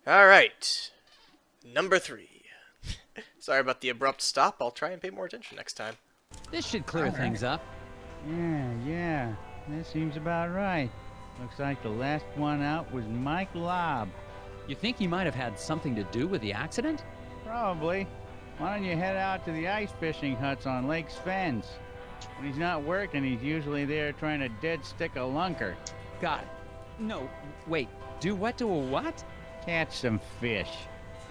Alright. Number 3. Sorry about the abrupt stop. I'll try and pay more attention next time. This should clear things up. Yeah. That seems about right. Looks like the last one out was Mike Lobb. You think he might have had something to do with the accident? Probably. Why don't you head out to the ice fishing huts on Lake Svens? When he's not working, he's usually there trying to dead stick a lunker. Got it. No, wait. Do what to a what? Catch some fish.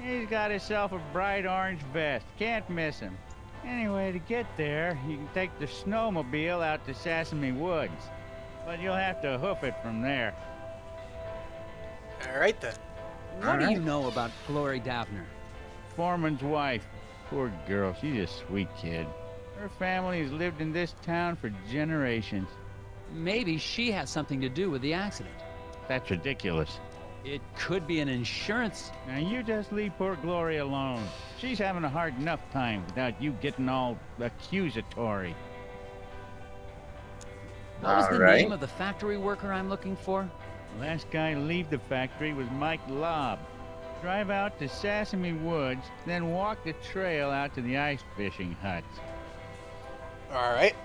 He's got himself a bright orange vest. Can't miss him. Anyway, to get there, you can take the snowmobile out to Sesame Woods. But you'll have to hoof it from there. Alright then. What do you know about Glory Davner? Foreman's wife. Poor girl, she's a sweet kid. Her family has lived in this town for generations. Maybe she has something to do with the accident. That's ridiculous. It could be an insurance... Now you just leave poor Glory alone. She's having a hard enough time without you getting all accusatory. What was the name of the factory worker I'm looking for? The last guy to leave the factory was Mike Lobb. Drive out to Sesame Woods, then walk the trail out to the ice fishing huts. Alright.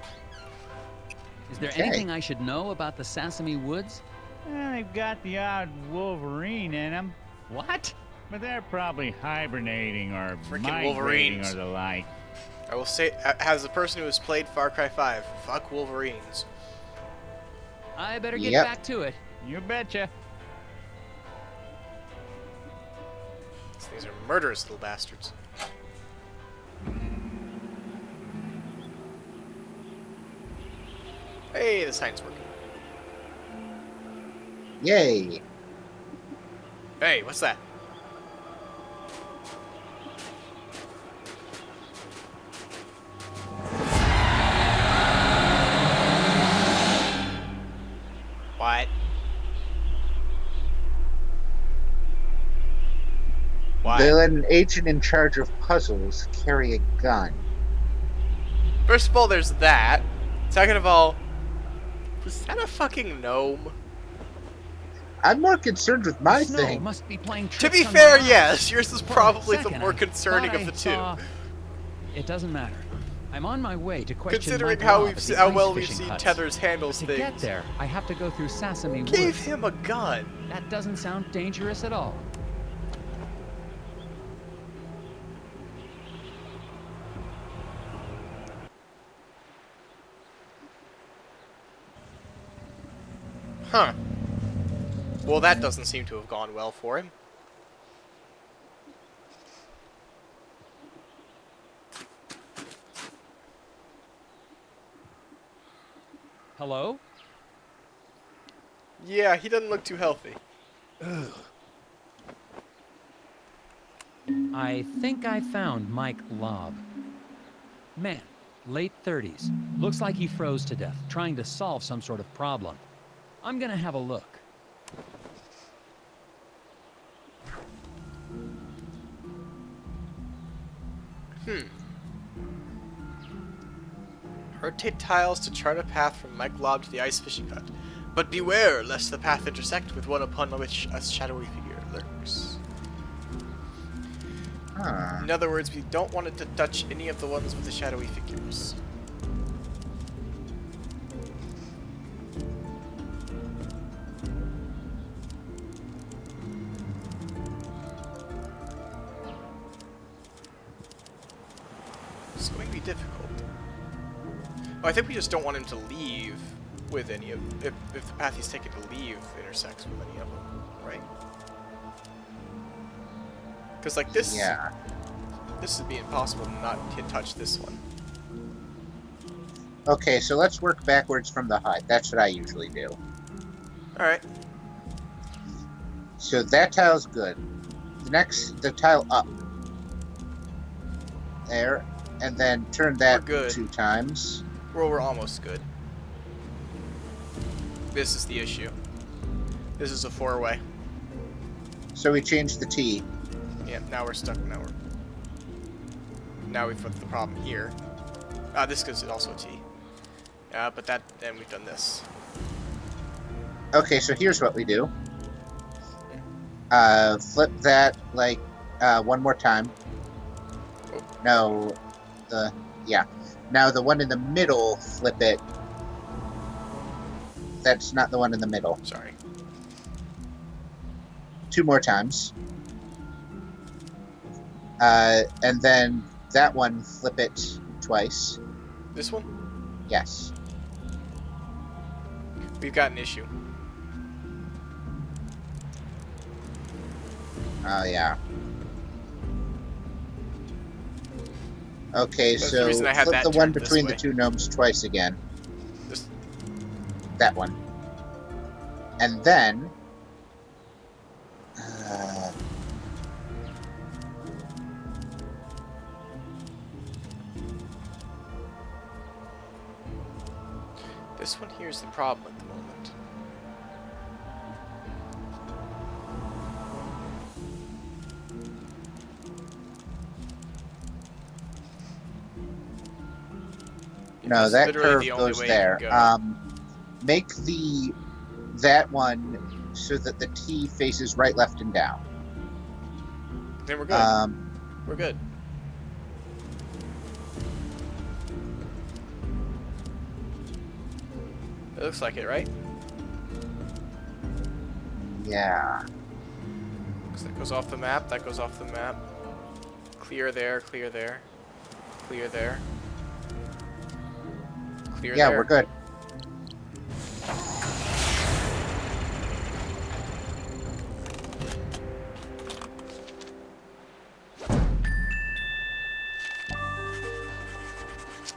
Is there anything I should know about the Sesame Woods? Well, they've got the odd wolverine in them. What? But they're probably hibernating or Freaking migrating Wolverines. or the like. I will say, as a person who has played Far Cry 5, fuck Wolverines. I better get back to it. You betcha. These things are murderous little bastards. Hey, the sign's working. Yay! Hey, what's that? What? Why? They let an agent in charge of puzzles carry a gun. First of all, there's that. Second of all, was that a fucking gnome? I'm more concerned with my Snow thing. must be playing To tricks be on fair, my eyes. yes. Yours is For a probably the second, more I concerning thought of the I two. saw- It doesn't matter. I'm on my way to question Considering Mike how Lobb we've at se- the how ice well we've fishing seen huts. Tethers handles To things. get there, I have to go through Sesame Gave Woods. him a gun. That doesn't sound dangerous at all. Huh. Well, that doesn't seem to have gone well for him. Hello? Yeah, he doesn't look too healthy. I think I found Mike Lobb. Man, late 30s. Looks like he froze to death, trying to solve some sort of problem. I'm gonna have a look. Rotate tiles to chart a path from Mike Lobb to the ice fishing hut. But beware, lest the path intersect with one upon which a shadowy figure lurks. Huh. In other words, we don't want it to touch any of the ones with the shadowy figures. It's going to be difficult. Oh, I think we just don't want him to leave with any of... If the path he's taken to leave intersects with any of them, right? Because, like, this... Yeah. This would be impossible to not hit touch this one. Okay, so let's work backwards from the hut. That's what I usually do. Alright. So that tile's good. The tile up. There. And then turn that We're good. 2 times. Well, we're almost good. This is the issue. This is a 4-way. So we change the T. Yeah, now we're stuck. Now we've put the problem here. This is also a T. But then we've done this. Okay, so here's what we do. Flip that, like, one more time. No, yeah. Now the one in the middle, flip it. That's not the one in the middle. Sorry. 2 more times. And then that one, flip it twice. This one? Yes. We've got an issue. Oh, yeah. Okay, That's the so reason I had flip that the one turned this between the way. 2 gnomes twice again. This, That one. And then... this one here is the problem at the moment. no, It's that literally curve the only goes way you there. can go. Make that one so that the T faces right, left, and down. Then we're good. We're good. It looks like it, right? Yeah. So that goes off the map, that goes off the map. Clear there, clear there. Clear there. Clear Yeah, there. we're good.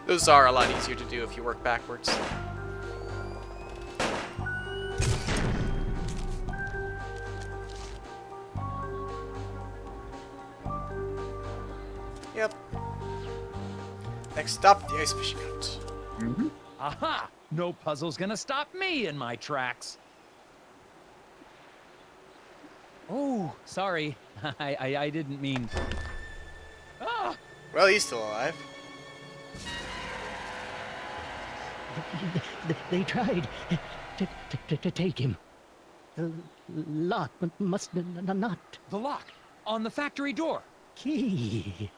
Those are a lot easier to do if you work backwards. Yep. Next stop, the ice fishing hut. Mm-hmm. Aha! No puzzle's gonna stop me in my tracks. Oh, sorry. I didn't mean... Ah! Well, he's still alive. They tried to take him. The lock must not. The lock! On the factory door! Key.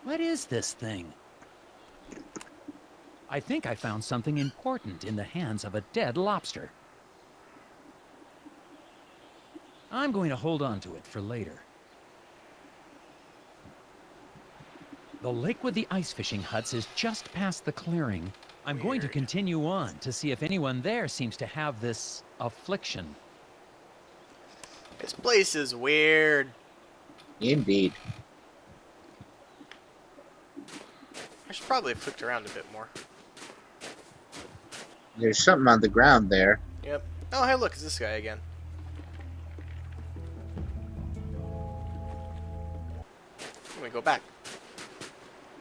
What is this thing? I think I found something important in the hands of a dead lobster. I'm going to hold on to it for later. The lake with the ice fishing huts is just past the clearing. I'm going to Weird. continue on to see if anyone there seems to have this affliction. This place is weird. Indeed. I should probably have flicked around a bit more. There's something on the ground there. Yep. Oh, hey, look, it's this guy again. I'm gonna go back.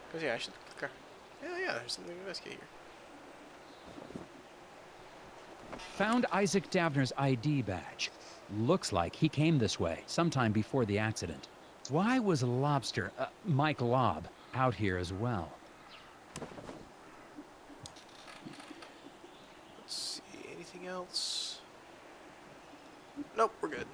Because, yeah, I should click. Yeah, there's something to investigate here. Found Isaac Davner's ID badge. Looks like he came this way sometime before the accident. Why was Lobster, Mike Lobb, out here as well? Let's see, anything else? Nope, we're good.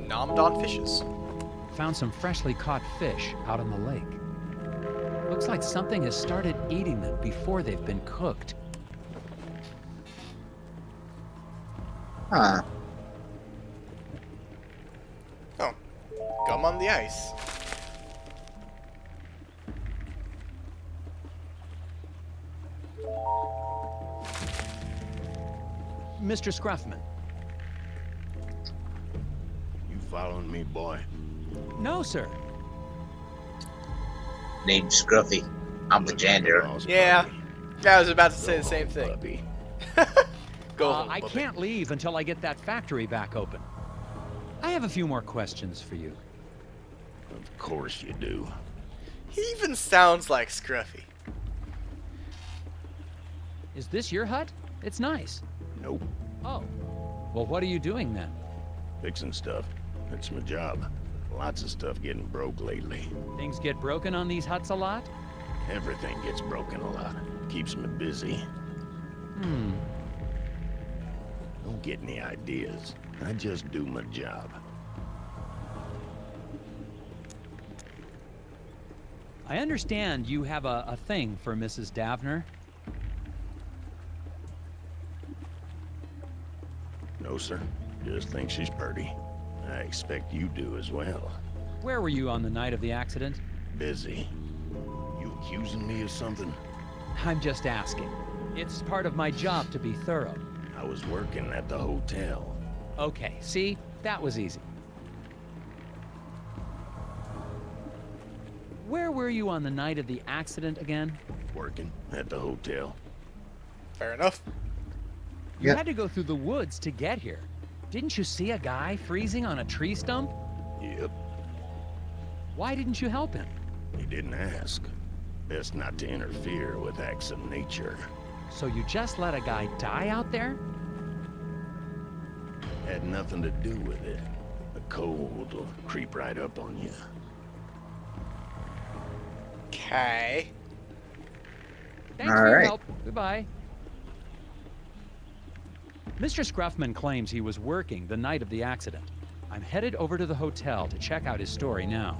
Nommed on fishes. Found some freshly caught fish out on the lake. Looks like something has started eating them before they've been cooked. Huh. Oh, gum on the ice. Mr. Scruffman. You following me, boy? No, sir. Name's Scruffy. I'm the janitor. Yeah, I was about to say the same thing. Puppy. Go home, I Bubby. can't leave until I get that factory back open. I have a few more questions for you. Of course you do. He even sounds like Scruffy. Is this your hut? It's nice. Nope. Oh. Well, what are you doing then? Fixing stuff. It's my job. Lots of stuff getting broke lately. Things get broken on these huts a lot? Everything gets broken a lot. Keeps me busy. Don't get any ideas. I just do my job. I understand you have a thing for Mrs. Davner. No, sir. Just think she's pretty. I expect you do as well. Where were you on the night of the accident? Busy. You accusing me of something? I'm just asking. It's part of my job to be thorough. I was working at the hotel. Okay, see? That was easy. Where were you on the night of the accident again? Working at the hotel. Fair enough. You Yeah. had to go through the woods to get here. Didn't you see a guy freezing on a tree stump? Yep. Why didn't you help him? He didn't ask. Best not to interfere with acts of nature. So you just let a guy die out there? Had nothing to do with it. The cold will creep right up on you. Okay. Thanks All for your right. help. Goodbye. Mr. Scruffman claims he was working the night of the accident. I'm headed over to the hotel to check out his story now.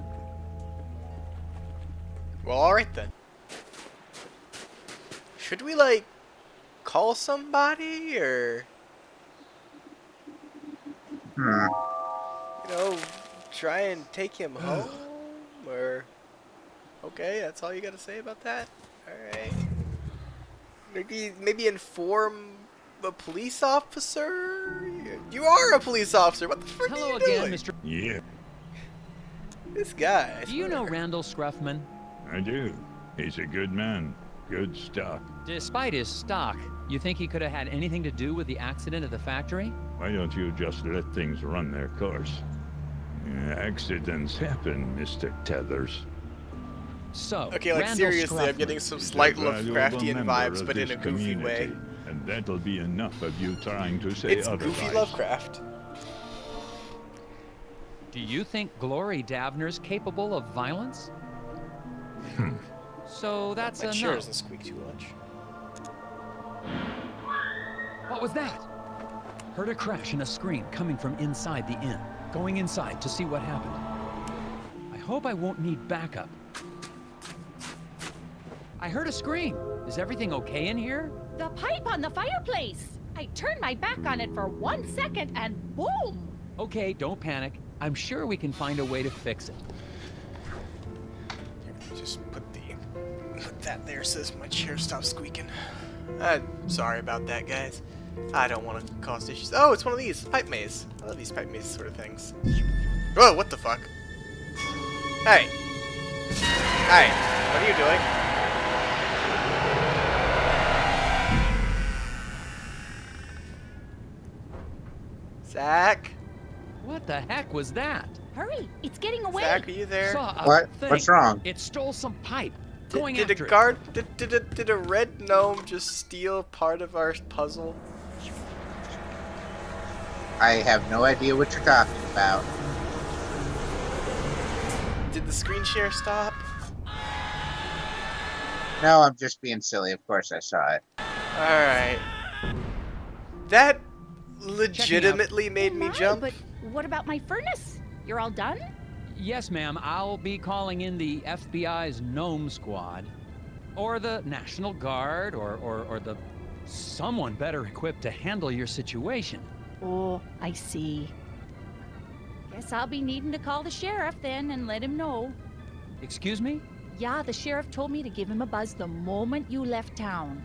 Well, alright then. Should we, like, call somebody, or, Hmm. you know, try and take him home, or... Okay, that's all you gotta say about that? Alright. Maybe inform a police officer? You are a police officer, what the frick Hello are you again, doing? Mr. Yeah. This guy, I Do you know swear. Randall Scruffman? I do. He's a good man. Good stuff. Despite his stock, you think he could have had anything to do with the accident at the factory? Why don't you just let things run their course? Accidents happen, Mr. Tethers. So, Okay, like Randall seriously, I'm Scruffman. getting some He's a slight valuable Lovecraftian member vibes, of but in this a goofy way. community, and that'll be enough of you trying to say It's otherwise. goofy Lovecraft. Do you think Glory Davner's capable of violence? So that's My a chair no. doesn't squeak too much. What was that? Heard a crash and a scream coming from inside the inn. Going inside to see what happened. I hope I won't need backup. I heard a scream. Is everything okay in here? The pipe on the fireplace! I turned my back on it for 1 second and boom! Okay, don't panic. I'm sure we can find a way to fix it. Just put that there so my chair stops squeaking. Sorry about that, guys. I don't want to cause issues. Oh, it's one of these pipe maze. I love these pipe maze sort of things. Whoa, what the fuck? Hey. Hey, what are you doing? Zach? What the heck was that? Hurry, it's getting away! Zach, are you there? Saw a What? thing. What's wrong? It stole some pipe. Going Did after a it. guard did a red gnome just steal part of our puzzle? I have no idea what you're talking about. Did the screen share stop? No, I'm just being silly. Of course I saw it. Alright. That legitimately made me My, jump. But what about my furnace? You're all done? Yes, ma'am. I'll be calling in the FBI's Gnome Squad. Or the National Guard, or the... someone better equipped to handle your situation. Oh, I see. Guess I'll be needing to call the sheriff then and let him know. Excuse me? Yeah, the sheriff told me to give him a buzz the moment you left town.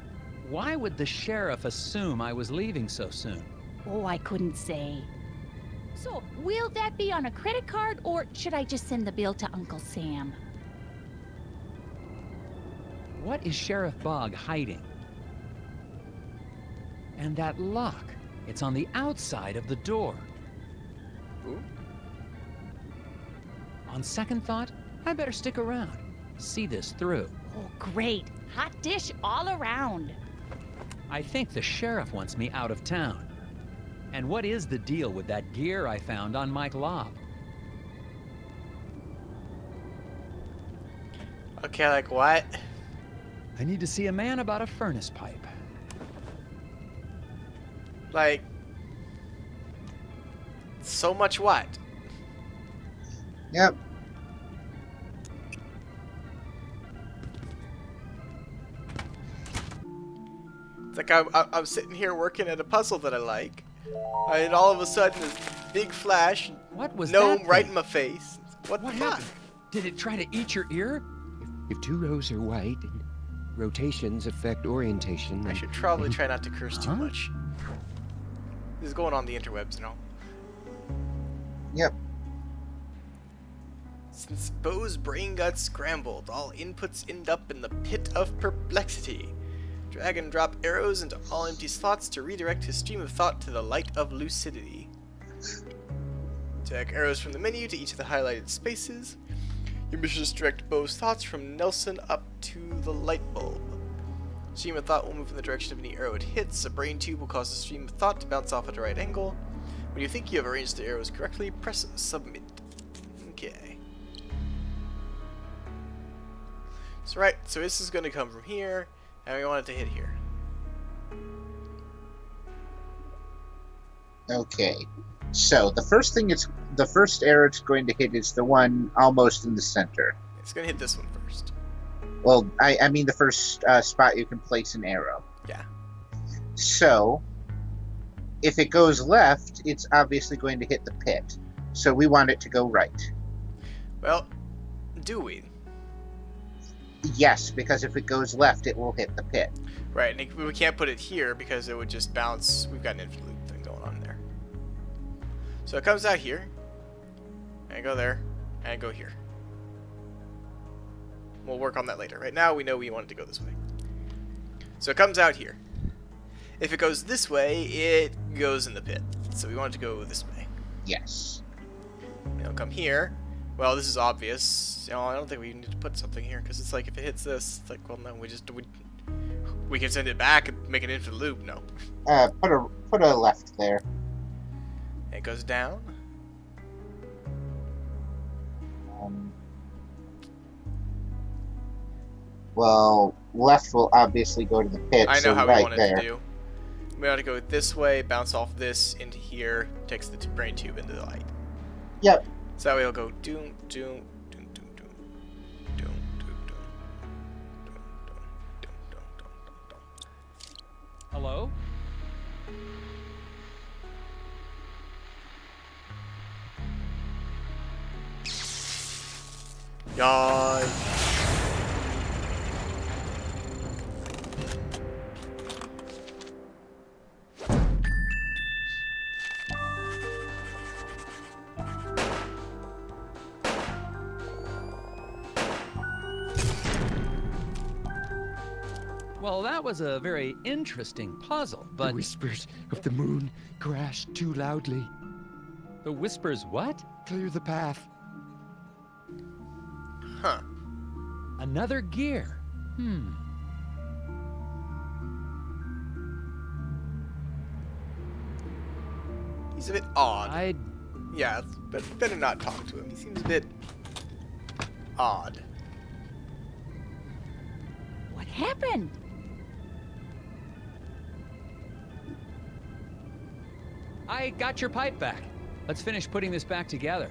Why would the sheriff assume I was leaving so soon? Oh, I couldn't say. So, will that be on a credit card, or should I just send the bill to Uncle Sam? What is Sheriff Bogg hiding? And that lock, it's on the outside of the door. Ooh. On second thought, I better stick around. See this through. Oh, great. Hot dish all around. I think the sheriff wants me out of town. And what is the deal with that gear I found on Mike Lobb? Okay, like what? I need to see a man about a furnace pipe. Like, so much what? Yep. It's like I'm sitting here working at a puzzle that I like, and all of a sudden this big flash, What was gnome that right thing? in my face. What the fuck? happened? Did it try to eat your ear? If two rows are white, rotations affect orientation. I and- should probably try not to curse too Huh? much. This is going on the interwebs and all. Yep. Since Bo's brain got scrambled, all inputs end up in the pit of perplexity. Drag and drop arrows into all empty slots to redirect his stream of thought to the light of lucidity. Drag arrows from the menu to each of the highlighted spaces. Your mission is to direct Bo's thoughts from Nelson up to the light bulb. Stream of thought will move in the direction of any arrow it hits. A brain tube will cause the stream of thought to bounce off at a right angle. When you think you have arranged the arrows correctly, press submit. Okay. So this is going to come from here, and we want it to hit here. Okay. So the first arrow it's going to hit is the one almost in the center. It's going to hit this one first. Well, I mean the first spot you can place an arrow. Yeah. So, if it goes left, it's obviously going to hit the pit. So we want it to go right. Well, do we? Yes, because if it goes left, it will hit the pit. Right, and we can't put it here because it would just bounce. We've got an infinite loop thing going on there. So it comes out here, and go there, and go here. We'll work on that later. Right now, we know we want it to go this way. So it comes out here. If it goes this way, it goes in the pit. So we want it to go this way. Yes. It'll come here. Well, this is obvious. You know, I don't think we need to put something here because it's like if it hits this, it's like, well, no, we can send it back and make an infinite loop. No. Put a left there. It goes down. Well, left will obviously go to the pit. I know so how right we want it there. to do. We want to go this way, bounce off this into here, takes the brain tube into the light. Yep. So that way it'll go doom, doom, doom, doom, doom, doom, doom, doom, doom, doom, doom, doom, doom, doom. Hello? Yay. Well, that was a very interesting puzzle, The but whispers of the moon crash too loudly. the whispers what? Clear the path. Huh. Another gear. He's a bit odd. I'd Yeah, but better not talk to him. He seems a bit odd. What happened? I got your pipe back. Let's finish putting this back together.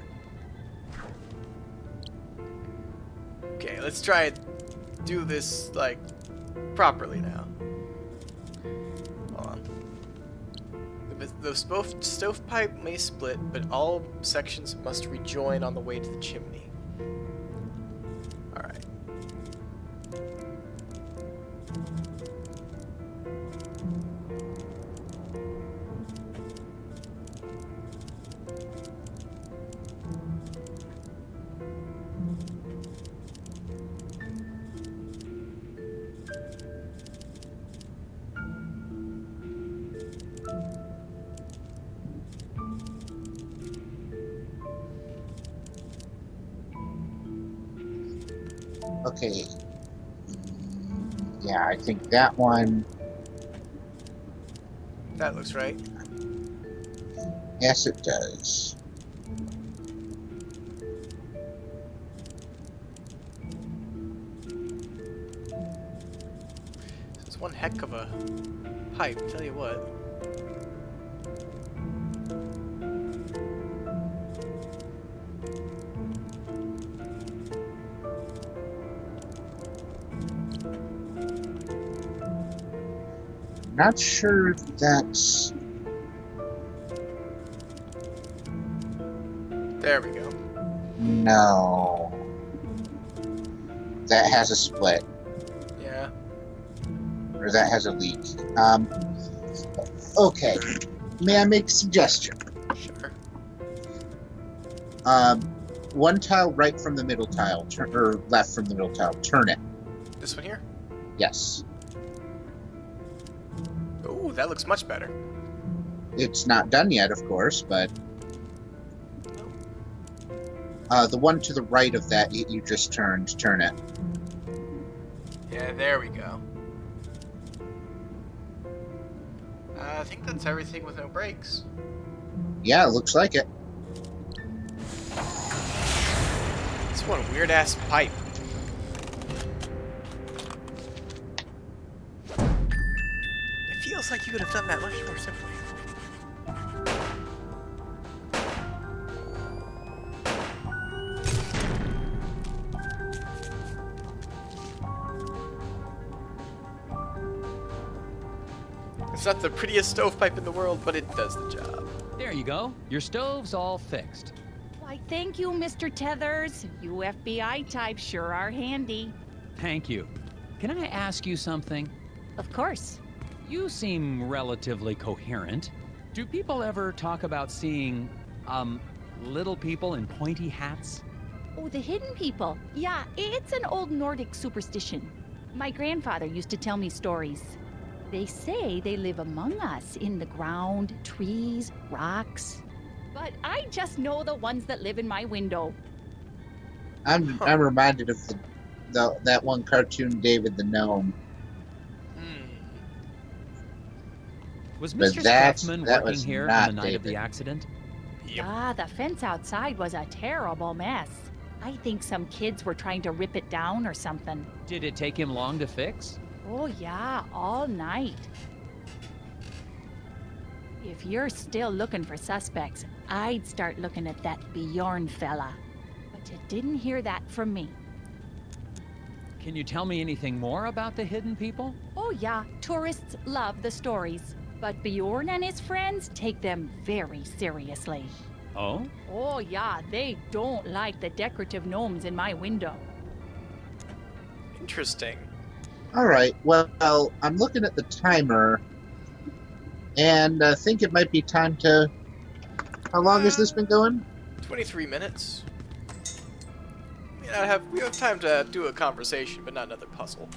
Okay, let's try and do this, like, properly now. Hold on. The stovepipe may split, but all sections must rejoin on the way to the chimney. Alright. Okay. Yeah, I think that one. That looks right. Yes, it does. It's one heck of a pipe, tell you what. Not sure if that's. There we go. No. That has a split. Yeah. Or that has a leak. Okay. May I make a suggestion? Sure. One tile right from the middle tile, or left from the middle tile. Turn it. This one here? Yes. Ooh, that looks much better. It's not done yet, of course, but the one to the right of that you just turned, turn it. Yeah, there we go. I think that's everything with no breaks. Yeah, it looks like it. It's one weird ass pipe. It feels like you could have done that much more simply. It's not the prettiest stovepipe in the world, but it does the job. There you go. Your stove's all fixed. Why, thank you, Mr. Tethers. You FBI types sure are handy. Thank you. Can I ask you something? Of course. You seem relatively coherent. Do people ever talk about seeing, little people in pointy hats? Oh, the hidden people. Yeah, it's an old Nordic superstition. My grandfather used to tell me stories. They say they live among us in the ground, trees, rocks. But I just know the ones that live in my window. I'm reminded of that one cartoon, David the Gnome. Was But Mr. that Scruffman working was here not on the night of the David. accident? Yep. Ah, the fence outside was a terrible mess. I think some kids were trying to rip it down or something. Did it take him long to fix? Oh yeah, all night. If you're still looking for suspects, I'd start looking at that Bjorn fella. But you didn't hear that from me. Can you tell me anything more about the hidden people? Oh yeah, tourists love the stories. But Bjorn and his friends take them very seriously. Oh? Oh yeah, they don't like the decorative gnomes in my window. Interesting. All right. Well, I'm looking at the timer, and I think it might be time to. How long has this been going? 23 minutes. We have time to do a conversation, but not another puzzle.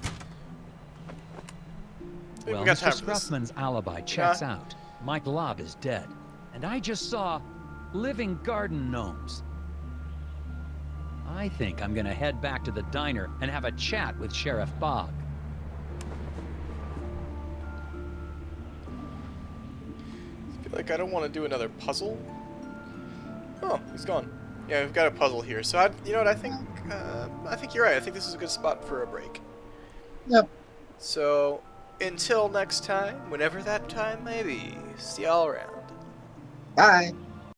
I think Well, we got Mr. time for this. Scruffman's alibi checks out. Mike Lobb is dead. And I just saw living garden gnomes. I think I'm gonna head back to the diner and have a chat with Sheriff Bog. I feel like I don't want to do another puzzle. Oh, he's gone. Yeah, we've got a puzzle here. So, you know what? I think you're right. I think this is a good spot for a break. Yep. So, until next time, whenever that time may be, see y'all around. Bye.